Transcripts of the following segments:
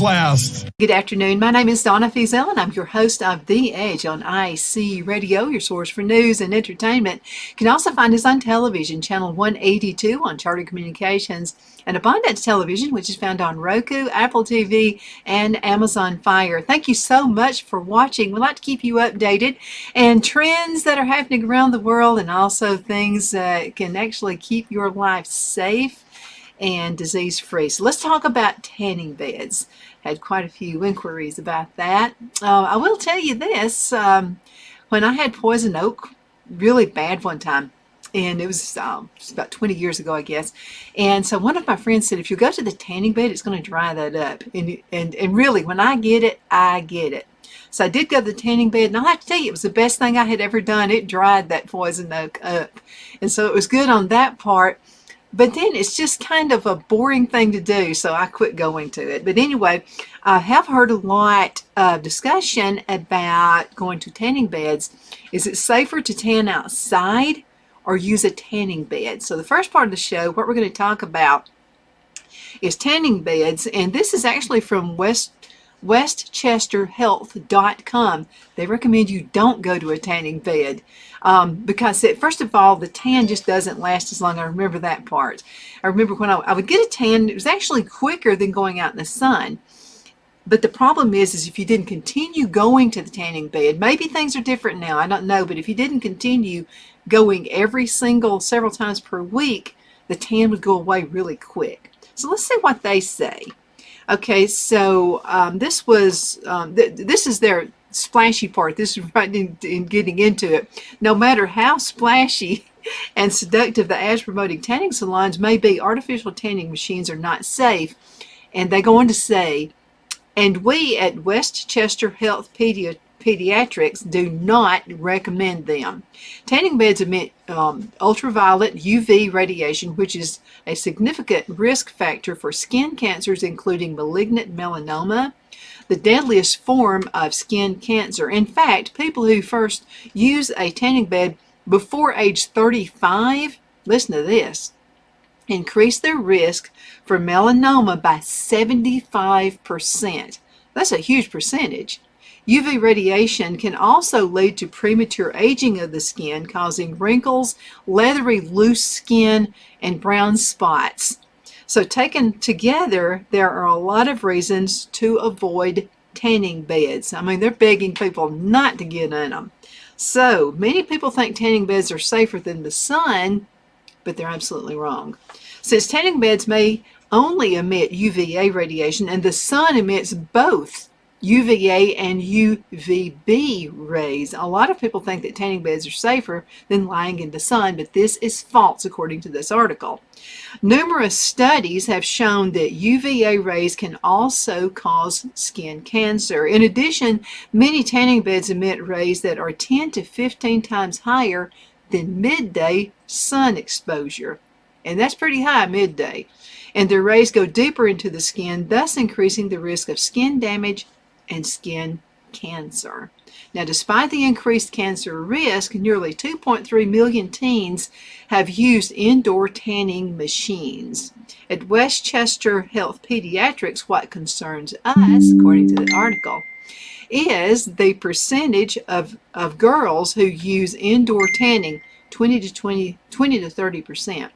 always last. Good afternoon. My name is Donna Fiesel, and I'm your host of The Edge on IC Radio, your source for news and entertainment. You can also find us on television, channel 182 on Charter Communications, and Abundance Television, which is found on Roku, Apple TV, and Amazon Fire. Thank you so much for watching. We'd like to keep you updated and trends that are happening around the world, and also things that can actually keep your life safe and disease-free. So let's talk about tanning beds. Had quite a few inquiries about that. I will tell you this, when I had poison oak really bad one time, and it was about 20 years ago, I guess, and so one of my friends said, if you go to the tanning bed, it's going to dry that up, and really, when I get it, I get it. So I did go to the tanning bed, and I'll have to tell you, it was the best thing I had ever done. It dried that poison oak up, and so it was good on that part. But then it's just kind of a boring thing to do, so I quit going to it. But anyway, I have heard a lot of discussion about going to tanning beds. Is it safer to tan outside or use a tanning bed? So the first part of the show, what we're going to talk about is tanning beds, and this is actually from westchesterhealth.com. They recommend you don't go to a tanning bed because first of all, the tan just doesn't last as long. I remember that part. I remember when I would get a tan, it was actually quicker than going out in the sun. But the problem is if you didn't continue going to the tanning bed, maybe things are different now, I don't know, but if you didn't continue going several times per week, the tan would go away really quick. So let's see what they say. Okay, so this is their splashy part. This is right in getting into it. No matter how splashy and seductive the ads-promoting tanning salons may be, artificial tanning machines are not safe. And they go on to say, and we at Westchester Health Pediatrics do not recommend them. Tanning beds emit ultraviolet UV radiation, which is a significant risk factor for skin cancers, including malignant melanoma, the deadliest form of skin cancer. In fact, people who first use a tanning bed before age 35, listen to this, increase their risk for melanoma by 75%. That's a huge percentage. UV radiation can also lead to premature aging of the skin, causing wrinkles, leathery loose skin, and brown spots. So taken together, there are a lot of reasons to avoid tanning beds. I mean, they're begging people not to get in them. So many people think tanning beds are safer than the sun, but they're absolutely wrong. Since tanning beds may only emit UVA radiation, and the sun emits both UVA and UVB rays, a lot of people think that tanning beds are safer than lying in the sun, but this is false according to this article. Numerous studies have shown that UVA rays can also cause skin cancer. In addition, many tanning beds emit rays that are 10 to 15 times higher than midday sun exposure. And that's pretty high, midday. And the rays go deeper into the skin, thus increasing the risk of skin damage and skin cancer. Now, despite the increased cancer risk, nearly 2.3 million teens have used indoor tanning machines. At Westchester Health Pediatrics, what concerns us, according to the article, is the percentage of girls who use indoor tanning, 20 to 30%.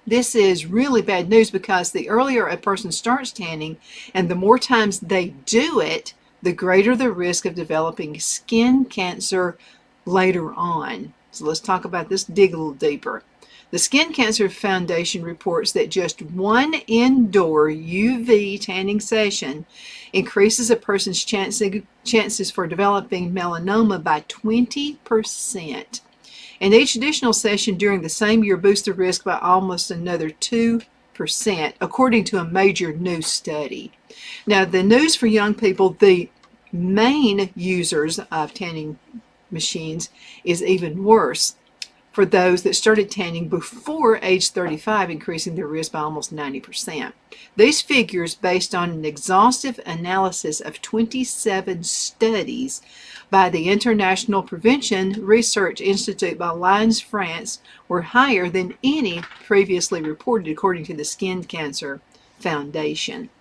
This is really bad news because the earlier a person starts tanning and the more times they do it, the greater the risk of developing skin cancer later on. So let's talk about this, dig a little deeper. The Skin Cancer Foundation reports that just one indoor UV tanning session increases a person's chances for developing melanoma by 20%. And each additional session during the same year boosts the risk by almost another 2%, according to a major new study. Now, the news for young people, the main users of tanning machines, is even worse for those that started tanning before age 35, increasing their risk by almost 90%. These figures, based on an exhaustive analysis of 27 studies by the International Prevention Research Institute by Lyons, France, were higher than any previously reported, according to the Skin Cancer Foundation.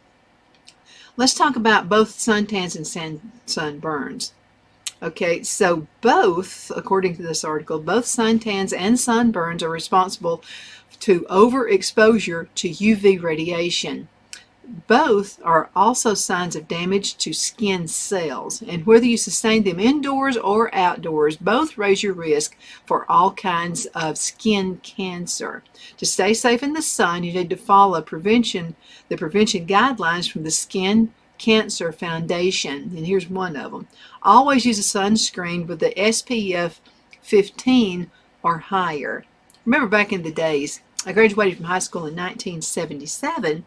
Let's talk about both suntans and sunburns. Okay, so both, according to this article, both suntans and sunburns are responsible to overexposure to UV radiation. Both are also signs of damage to skin cells, and whether you sustain them indoors or outdoors, both raise your risk for all kinds of skin cancer. To stay safe in the sun, you need to follow the prevention guidelines from the Skin Cancer Foundation, and here's one of them. Always use a sunscreen with the SPF 15 or higher. Remember back in the days, I graduated from high school in 1977,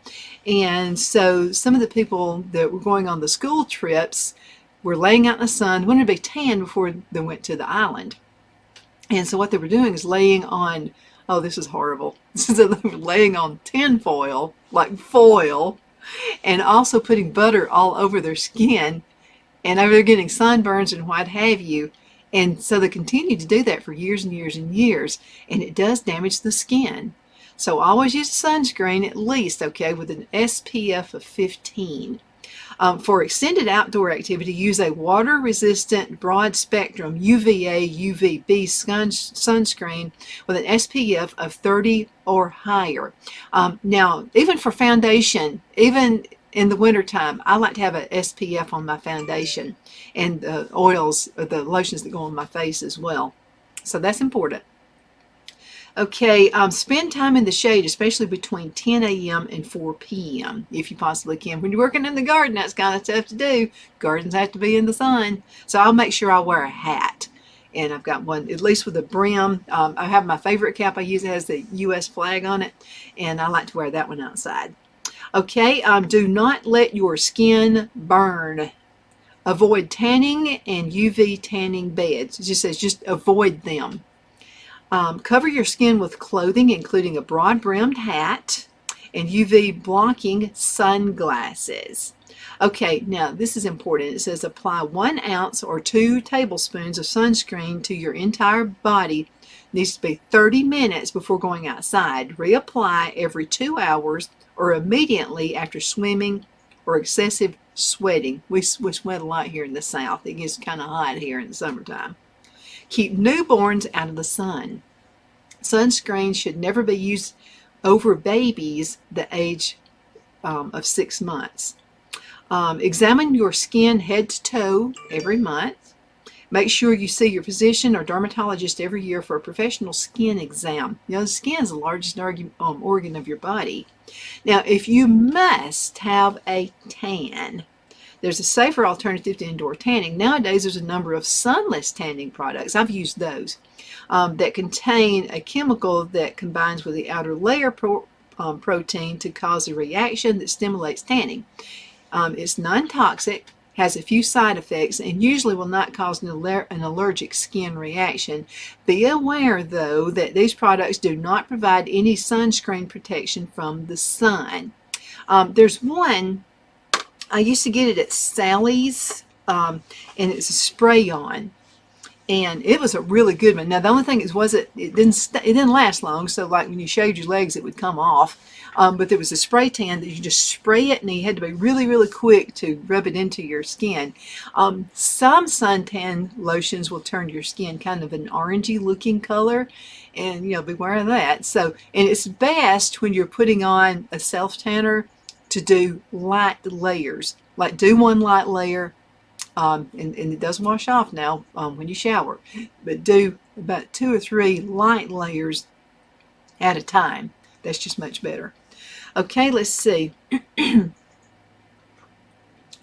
and so some of the people that were going on the school trips were laying out in the sun, wanted to be tan before they went to the island. And so what they were doing is laying on, oh, this is horrible. So they were laying on tin foil, like foil, and also putting butter all over their skin, and they were getting sunburns and what have you. And so they continued to do that for years and years and years, and it does damage the skin. So always use sunscreen at least, okay, with an SPF of 15. For extended outdoor activity, use a water-resistant broad-spectrum UVA, UVB sunscreen with an SPF of 30 or higher. Now, even for foundation, even in the wintertime, I like to have an SPF on my foundation and the oils, or the lotions that go on my face as well. So that's important. Okay, spend time in the shade, especially between 10 a.m. and 4 p.m. if you possibly can. When you're working in the garden, that's kind of tough to do. Gardens have to be in the sun. So I'll make sure I wear a hat. And I've got one, at least with a brim. I have my favorite cap I use. It has the U.S. flag on it. And I like to wear that one outside. Okay, do not let your skin burn. Avoid tanning and UV tanning beds. It just says just avoid them. Cover your skin with clothing, including a broad-brimmed hat and UV blocking sunglasses. Okay, now this is important. It says apply 1 ounce or 2 tablespoons of sunscreen to your entire body. It needs to be 30 minutes before going outside. Reapply every 2 hours or immediately after swimming or excessive sweating. We sweat a lot here in the South. It gets kind of hot here in the summertime. Keep newborns out of the sun. Sunscreen should never be used over babies the age of 6 months. Examine your skin head to toe every month. Make sure you see your physician or dermatologist every year for a professional skin exam. You know, the skin is the largest organ of your body. Now, if you must have a tan, there's a safer alternative to indoor tanning. Nowadays, there's a number of sunless tanning products. I've used those that contain a chemical that combines with the outer layer protein to cause a reaction that stimulates tanning. It's non-toxic, has a few side effects, and usually will not cause an allergic skin reaction. Be aware, though, that these products do not provide any sunscreen protection from the sun. There's one, I used to get it at Sally's, and it's a spray-on, and it was a really good one. Now the only thing is, it didn't last long. So like when you shaved your legs, it would come off. But there was a spray tan that you just spray it, and you had to be really, really quick to rub it into your skin. Some suntan lotions will turn your skin kind of an orangey looking color, and beware of that. So, and it's best when you're putting on a self tanner to do light layers. Like do one light layer, and it does wash off now when you shower, but do about 2 or 3 light layers at a time. That's just much better. Okay, let's see. To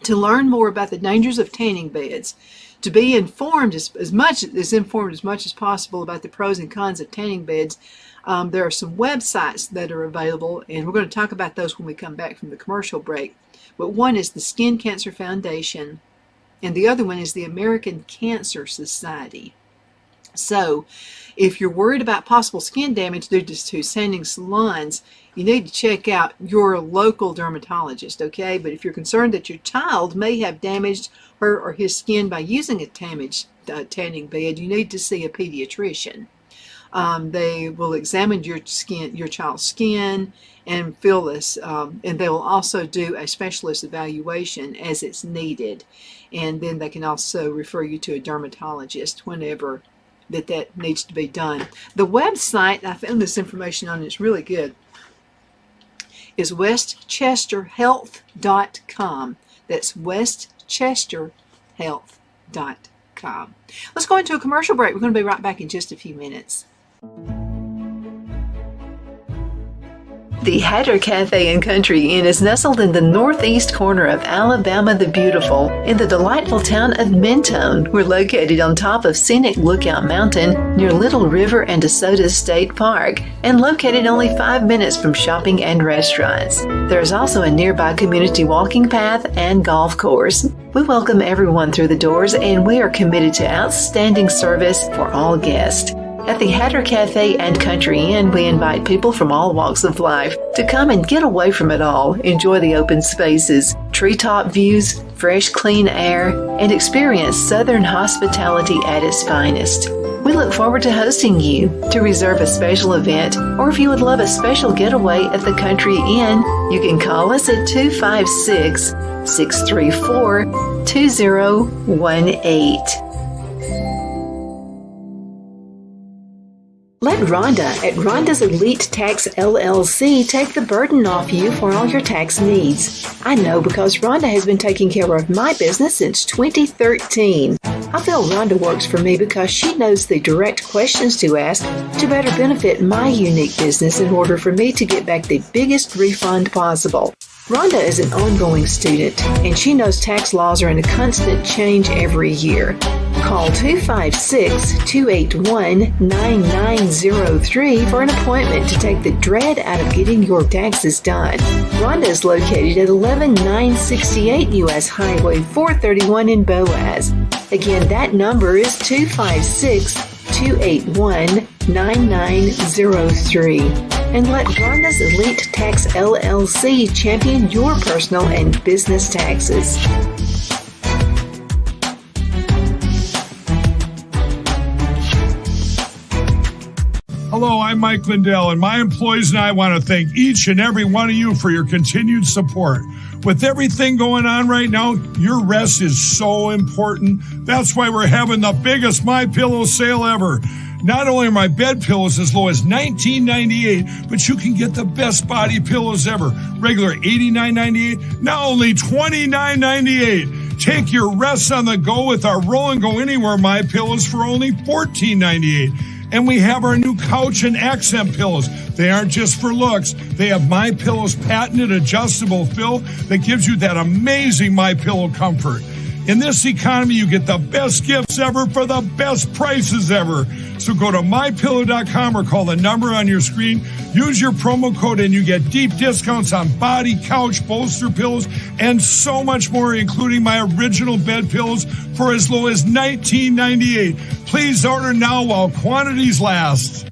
learn more about the dangers of tanning beds, to be informed as much as possible about the pros and cons of tanning beds, there are some websites that are available, and we're going to talk about those when we come back from the commercial break. But one is the Skin Cancer Foundation, and the other one is the American Cancer Society. So if you're worried about possible skin damage due to tanning salons, you need to check out your local dermatologist, okay? But if you're concerned that your child may have damaged her or his skin by using a tanning bed, you need to see a pediatrician. They will examine your skin, your child's skin, and feel this, and they will also do a specialist evaluation as it's needed. And then they can also refer you to a dermatologist whenever that needs to be done. The website, I found this information on, it's really good, is westchesterhealth.com. That's westchesterhealth.com. Let's go into a commercial break. We're going to be right back in just a few minutes. The Hatter Cafe and Country Inn is nestled in the northeast corner of Alabama the Beautiful in the delightful town of Mentone. We're located on top of scenic Lookout Mountain near Little River and DeSoto State Park and located only 5 minutes from shopping and restaurants. There is also a nearby community walking path and golf course. We welcome everyone through the doors and we are committed to outstanding service for all guests. At the Hatter Cafe and Country Inn, we invite people from all walks of life to come and get away from it all, enjoy the open spaces, treetop views, fresh, clean air, and experience Southern hospitality at its finest. We look forward to hosting you. To reserve a special event, or if you would love a special getaway at the Country Inn, you can call us at 256-634-2018. Let Rhonda at Rhonda's Elite Tax LLC take the burden off you for all your tax needs. I know because Rhonda has been taking care of my business since 2013. I feel Rhonda works for me because she knows the direct questions to ask to better benefit my unique business in order for me to get back the biggest refund possible. Rhonda is an ongoing student, and she knows tax laws are in a constant change every year. Call 256-281-9903 for an appointment to take the dread out of getting your taxes done. Rhonda is located at 11968 U.S. Highway 431 in Boaz. Again, that number is 256-281-9903. And let Rhonda's Elite Tax LLC champion your personal and business taxes. Hello, I'm Mike Lindell, and my employees and I want to thank each and every one of you for your continued support. With everything going on right now, your rest is so important. That's why we're having the biggest MyPillow sale ever. Not only are my bed pillows as low as $19.98, but you can get the best body pillows ever. Regular $89.98, now only $29.98. Take your rest on the go with our Roll and Go Anywhere MyPillows for only $14.98. And we have our new couch and accent pillows. They aren't just for looks. They have MyPillow's patented adjustable fill that gives you that amazing MyPillow comfort. In this economy, you get the best gifts ever for the best prices ever. So go to MyPillow.com or call the number on your screen. Use your promo code and you get deep discounts on body, couch, bolster pillows, and so much more, including my original bed pillows for as low as $19.98. Please order now while quantities last.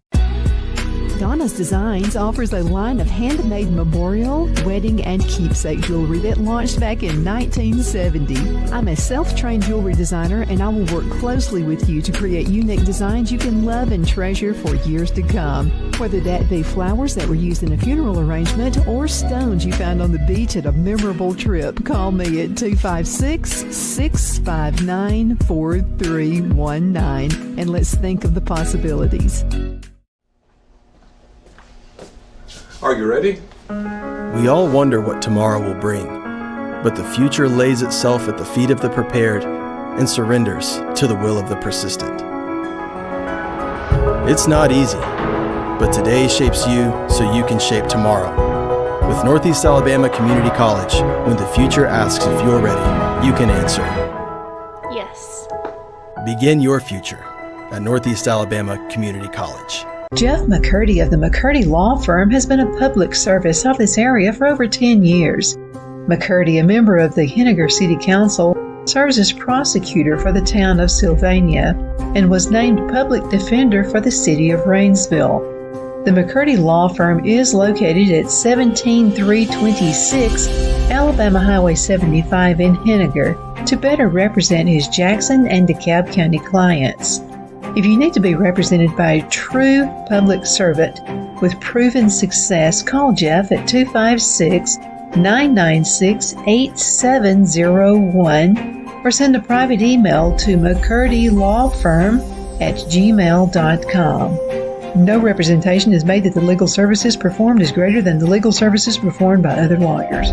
Donna's Designs offers a line of handmade memorial, wedding, and keepsake jewelry that launched back in 1970. I'm a self-trained jewelry designer, and I will work closely with you to create unique designs you can love and treasure for years to come. Whether that be flowers that were used in a funeral arrangement or stones you found on the beach at a memorable trip, call me at 256-659-4319, and let's think of the possibilities. Are you ready? We all wonder what tomorrow will bring, but the future lays itself at the feet of the prepared and surrenders to the will of the persistent. It's not easy, but today shapes you so you can shape tomorrow. With Northeast Alabama Community College, when the future asks if you're ready, you can answer. Yes. Begin your future at Northeast Alabama Community College. Jeff McCurdy of the McCurdy Law Firm has been a public service of this area for over 10 years. McCurdy, a member of the Henniger City Council, serves as prosecutor for the town of Sylvania and was named public defender for the city of Rainsville. The McCurdy Law Firm is located at 17326 Alabama Highway 75 in Henniger to better represent his Jackson and DeKalb County clients. If you need to be represented by a true public servant with proven success, call Jeff at 256-996-8701 or send a private email to mccurdy.lawfirm@gmail.com. No representation is made that the legal services performed is greater than the legal services performed by other lawyers.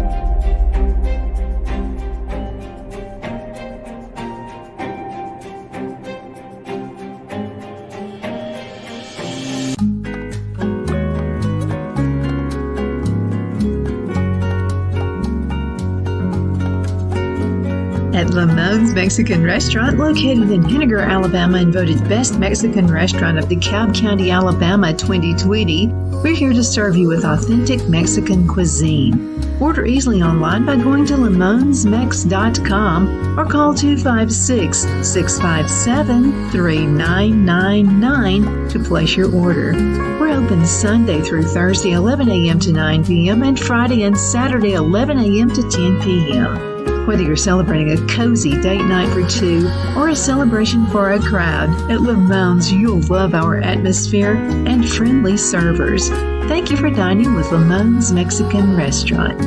At Lamone's Mexican Restaurant, located in Henniger, Alabama, and voted Best Mexican Restaurant of DeKalb County, Alabama 2020, we're here to serve you with authentic Mexican cuisine. Order easily online by going to lamonsmex.com or call 256-657-3999 to place your order. We're open Sunday through Thursday, 11 a.m. to 9 p.m. and Friday and Saturday, 11 a.m. to 10 p.m. Whether you're celebrating a cozy date night for two or a celebration for a crowd, at Lamone's you'll love our atmosphere and friendly servers. Thank you for dining with Lamone's Mexican Restaurant.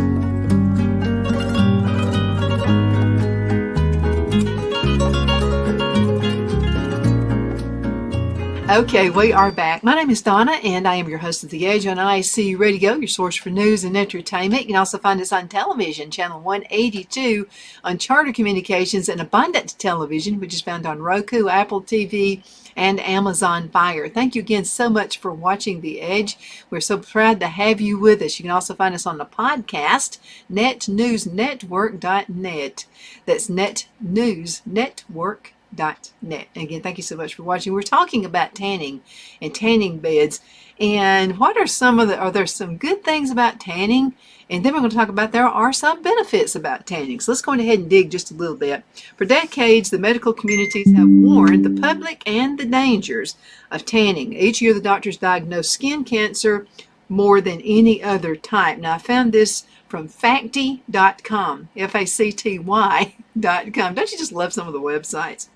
Okay, we are back. My name is Donna, and I am your host of The Edge on IC Radio, your source for news and entertainment. You can also find us on television, channel 182, on Charter Communications and Abundant Television, which is found on Roku, Apple TV, and Amazon Fire. Thank you again so much for watching The Edge. We're so proud to have you with us. You can also find us on the podcast, netnewsnetwork.net. That's netnewsnetwork.net. Again, thank you so much for watching. We're talking about tanning and tanning beds, and what are are there some good things about tanning, and then we're going to talk about there are some benefits about tanning. So let's go ahead and dig just a little bit. For decades, the medical communities have warned the public and the dangers of tanning. Each year the doctors diagnose skin cancer more than any other type. Now I found this from facty.com, FACTY.com. Don't you just love some of the websites?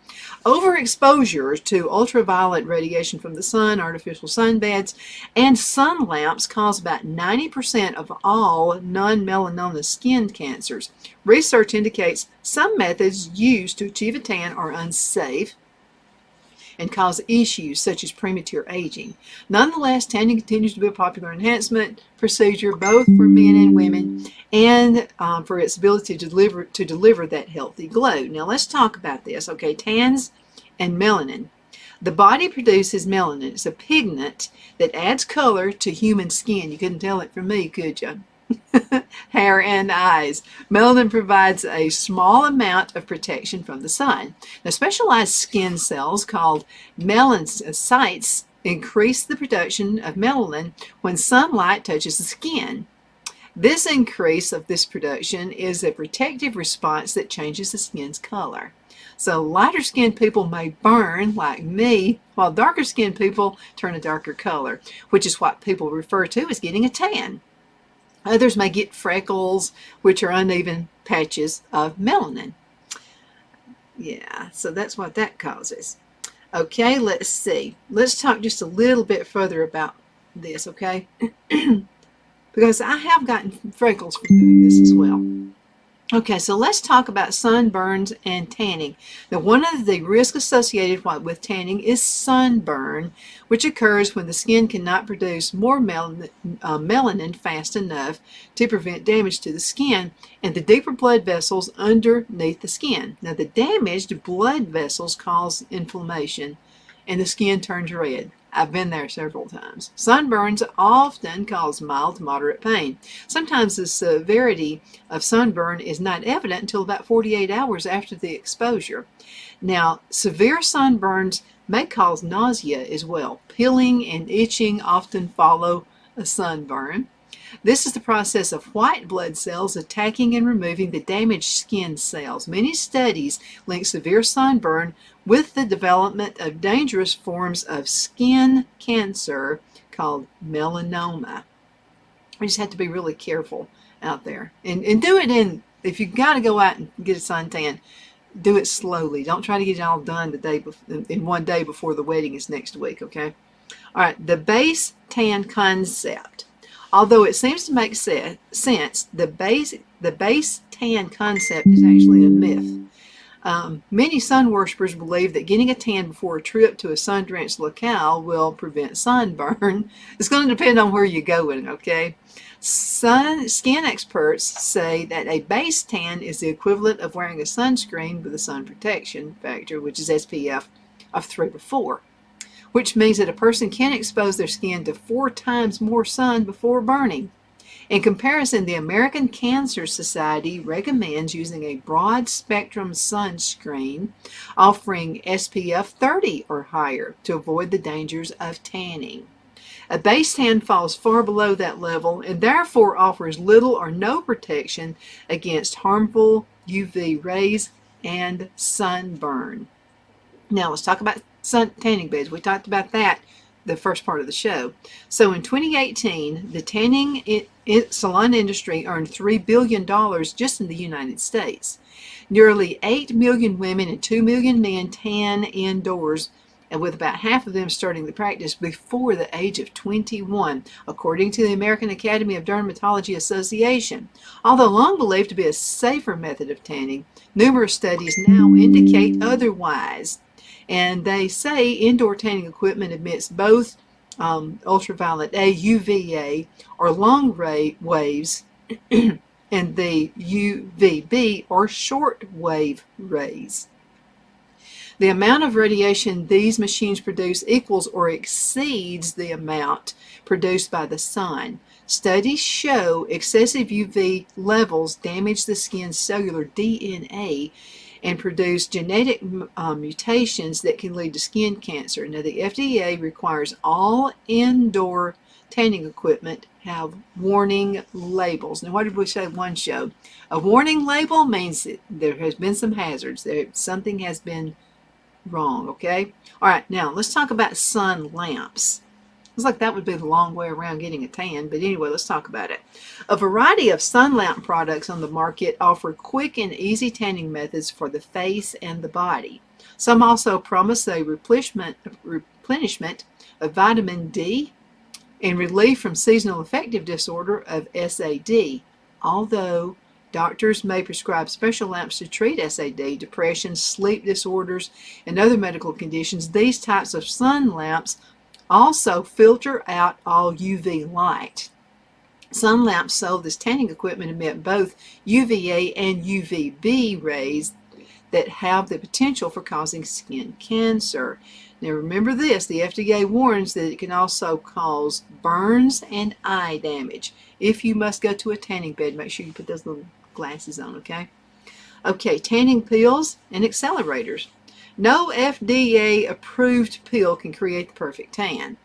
Overexposure to ultraviolet radiation from the sun, artificial sunbeds, and sun lamps cause about 90% of all non-melanoma skin cancers. Research indicates some methods used to achieve a tan are unsafe and cause issues such as premature aging. Nonetheless, tanning continues to be a popular enhancement procedure both for men and women, and for its ability to deliver that healthy glow. Now let's talk about this. Okay, tans and melanin. The body produces melanin. It's a pigment that adds color to human skin. You couldn't tell it from me, could you? Hair and eyes. Melanin provides a small amount of protection from the sun. Now, specialized skin cells called melanocytes increase the production of melanin when sunlight touches the skin. This increase of this production is a protective response that changes the skin's color. So lighter skinned people may burn like me, while darker skinned people turn a darker color, which is what people refer to as getting a tan. Others may get freckles, which are uneven patches of melanin. Yeah, so that's what that causes. Okay, let's see. Let's talk just a little bit further about this, okay? Because I have gotten freckles from doing this as well. Okay, so let's talk about sunburns and tanning. Now, one of the risks associated with tanning is sunburn, which occurs when the skin cannot produce more melanin fast enough to prevent damage to the skin and the deeper blood vessels underneath the skin. Now, the damaged blood vessels cause inflammation and the skin turns red. I've been there several times. Sunburns often cause mild to moderate pain. Sometimes the severity of sunburn is not evident until about 48 hours after the exposure. Now, severe sunburns may cause nausea as well. Peeling and itching often follow a sunburn. This is the process of white blood cells attacking and removing the damaged skin cells. Many studies link severe sunburn with the development of dangerous forms of skin cancer called melanoma. We just have to be really careful out there. And do it if you got to go out and get a suntan, do it slowly. Don't try to get it all done in one day before the wedding is next week, okay? All right, the base tan concept. Although it seems to make sense, the base tan concept is actually a myth. Many sun worshippers believe that getting a tan before a trip to a sun-drenched locale will prevent sunburn. It's going to depend on where you're going, okay? Skin experts say that a base tan is the equivalent of wearing a sunscreen with a sun protection factor, which is SPF, of 3 to 4, which means that a person can expose their skin to 4 times more sun before burning. In comparison, the American Cancer Society recommends using a broad-spectrum sunscreen offering SPF 30 or higher to avoid the dangers of tanning. A base tan falls far below that level and therefore offers little or no protection against harmful UV rays and sunburn. Now let's talk about tanning beds. We talked about that the first part of the show. So in 2018, the tanning salon industry earned $3 billion just in the United States. Nearly 8 million women and 2 million men tan indoors, and with about half of them starting the practice before the age of 21, according to the American Academy of Dermatology Association. Although long believed to be a safer method of tanning, numerous studies now indicate otherwise. And they say indoor tanning equipment emits both ultraviolet A, UVA, or long waves, and the UVB, or short wave rays. The amount of radiation these machines produce equals or exceeds the amount produced by the sun. Studies show excessive UV levels damage the skin's cellular DNA and produce genetic mutations that can lead to skin cancer. Now, the FDA requires all indoor tanning equipment have warning labels. Now, what did we say one show? A warning label means that there has been some hazards. Something has been wrong, okay? All right, now let's talk about sun lamps. Looks like that would be the long way around getting a tan, but anyway, let's talk about it. A variety of sun lamp products on the market offer quick and easy tanning methods for the face and the body. Some also promise a replenishment of vitamin D and relief from seasonal affective disorder of SAD, although doctors may prescribe special lamps to treat SAD, depression, sleep disorders, and other medical conditions. These types of sun lamps also filter out all UV light. Sun lamps sold as tanning equipment emit both UVA and UVB rays that have the potential for causing skin cancer. Now remember this, the FDA warns that it can also cause burns and eye damage. If you must go to a tanning bed, make sure you put those little glasses on, okay? Okay, tanning pills and accelerators. No FDA-approved pill can create the perfect tan.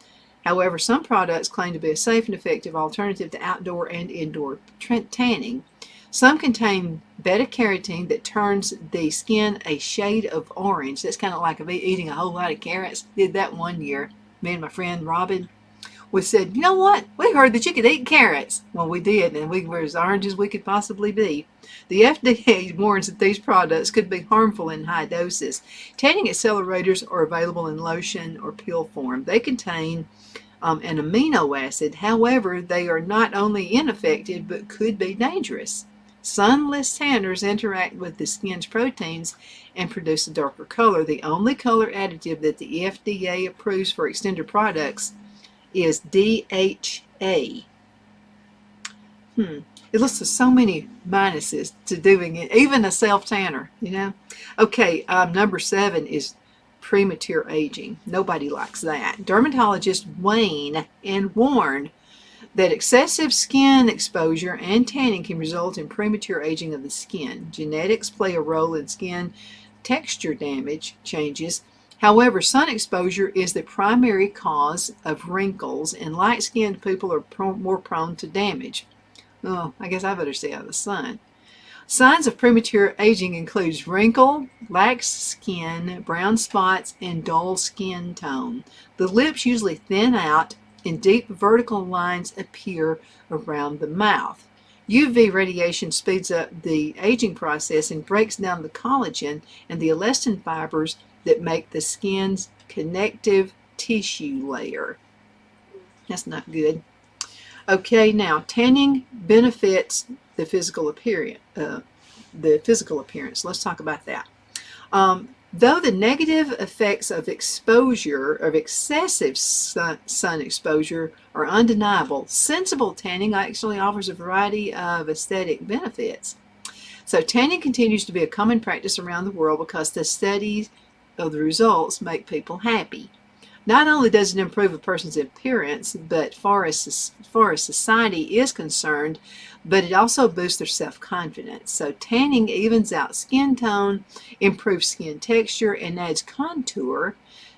However, some products claim to be a safe and effective alternative to outdoor and indoor tanning. Some contain beta-carotene that turns the skin a shade of orange. That's kind of like eating a whole lot of carrots. Did that one year. Me and my friend Robin, we said, you know what? We heard that you could eat carrots. Well, we did, and we were as orange as we could possibly be. The FDA warns that these products could be harmful in high doses. Tanning accelerators are available in lotion or pill form. They contain an amino acid. However, they are not only ineffective, but could be dangerous. Sunless tanners interact with the skin's proteins and produce a darker color. The only color additive that the FDA approves for extended products is DHA. It lists so many minuses to doing it, even a self-tanner, you know. Okay, number 7 is premature aging. Nobody likes that. Dermatologists wane and warn that excessive skin exposure and tanning can result in premature aging of the skin. Genetics play a role in skin texture damage changes. However, sun exposure is the primary cause of wrinkles, and light-skinned people are more prone to damage. Oh, I guess I better stay out of the sun. Signs of premature aging includes wrinkle, lax skin, brown spots, and dull skin tone. The lips usually thin out and deep vertical lines appear around the mouth. UV radiation speeds up the aging process and breaks down the collagen and the elastin fibers that make the skin's connective tissue layer. That's not good. Okay, now tanning benefits the physical appearance. Let's talk about that. Though the negative effects of exposure, of excessive sun exposure, are undeniable, sensible tanning actually offers a variety of aesthetic benefits. So tanning continues to be a common practice around the world because the studies of the results make people happy. Not only does it improve a person's appearance, but far as society is concerned, but it also boosts their self-confidence. So tanning evens out skin tone, improves skin texture, and adds contour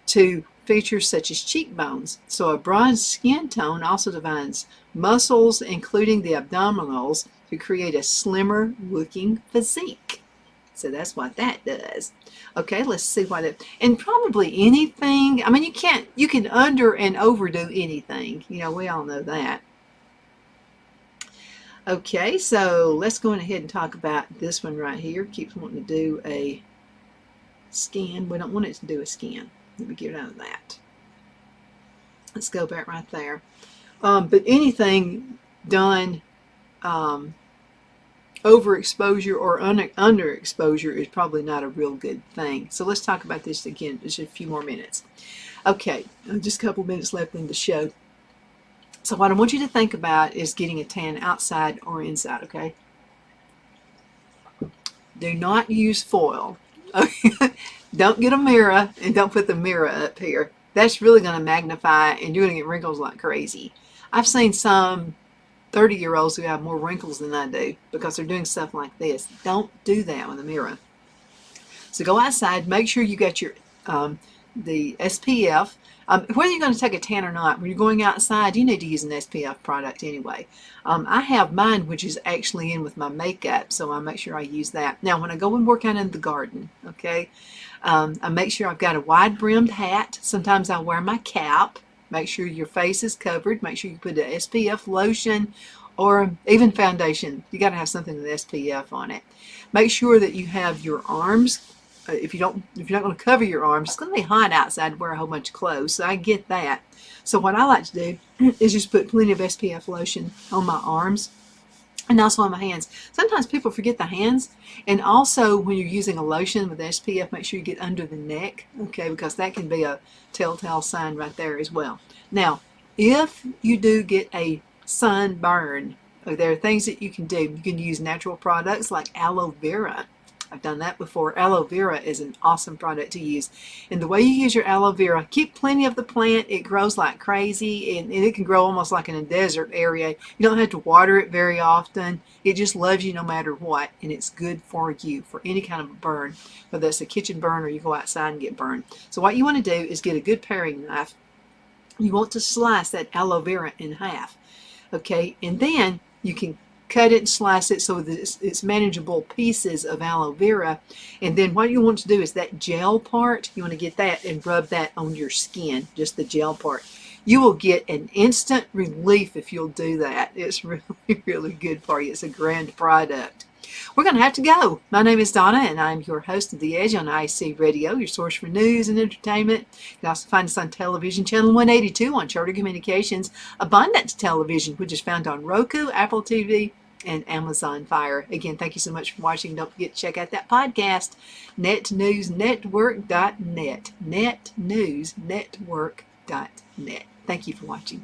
to features such as cheekbones. So a bronze skin tone also defines muscles, including the abdominals, to create a slimmer looking physique. So that's what that does. Okay, let's see what it, and probably anything. I mean, you can under and overdo anything. You know, we all know that. Okay, so let's go ahead and talk about this one right here. Keeps wanting to do a scan. We don't want it to do a scan. Let me get out of that. Let's go back right there. But anything done overexposure or underexposure is probably not a real good thing. So let's talk about this again, just a few more minutes. Okay, just a couple minutes left in the show. So what I want you to think about is getting a tan outside or inside, okay? Do not use foil. Don't get a mirror and don't put the mirror up here. That's really going to magnify and you're going to get wrinkles like crazy. I've seen some 30-year-olds who have more wrinkles than I do because they're doing stuff like this. Don't do that with a mirror. So go outside, make sure you got your the SPF. Whether you're going to take a tan or not, when you're going outside, you need to use an SPF product anyway. I have mine, which is actually in with my makeup, so I make sure I use that. Now, when I go and work out in the garden, okay, I make sure I've got a wide-brimmed hat. Sometimes I wear my cap. Make sure your face is covered. Make sure you put an SPF lotion or even foundation. You got to have something with SPF on it. Make sure that you have your arms. If you're not going to cover your arms, it's going to be hot outside to wear a whole bunch of clothes. So I get that. So what I like to do is just put plenty of SPF lotion on my arms and also on my hands. Sometimes people forget the hands. And also when you're using a lotion with SPF, make sure you get under the neck, okay, because that can be a telltale sign right there as well. Now, if you do get a sunburn, there are things that you can do. You can use natural products like aloe vera. I've done that before. Aloe vera is an awesome product to use. And the way you use your aloe vera, keep plenty of the plant. It grows like crazy, and it can grow almost like in a desert area. You don't have to water it very often. It just loves you no matter what, and it's good for you for any kind of a burn, whether it's a kitchen burn or you go outside and get burned. So what you want to do is get a good paring knife. You want to slice that aloe vera in half, okay? And then you can cut it and slice it so that it's manageable pieces of aloe vera. And then what you want to do is that gel part, you want to get that and rub that on your skin, just the gel part. You will get an instant relief if you'll do that. It's really, really good for you. It's a grand product. We're going to have to go. My name is Donna, and I'm your host of The Edge on IC Radio, your source for news and entertainment. You can also find us on television, channel 182 on Charter Communications, Abundance Television, which is found on Roku, Apple TV, and Amazon Fire. Again, thank you so much for watching. Don't forget to check out that podcast, netnewsnetwork.net. netnewsnetwork.net. Thank you for watching.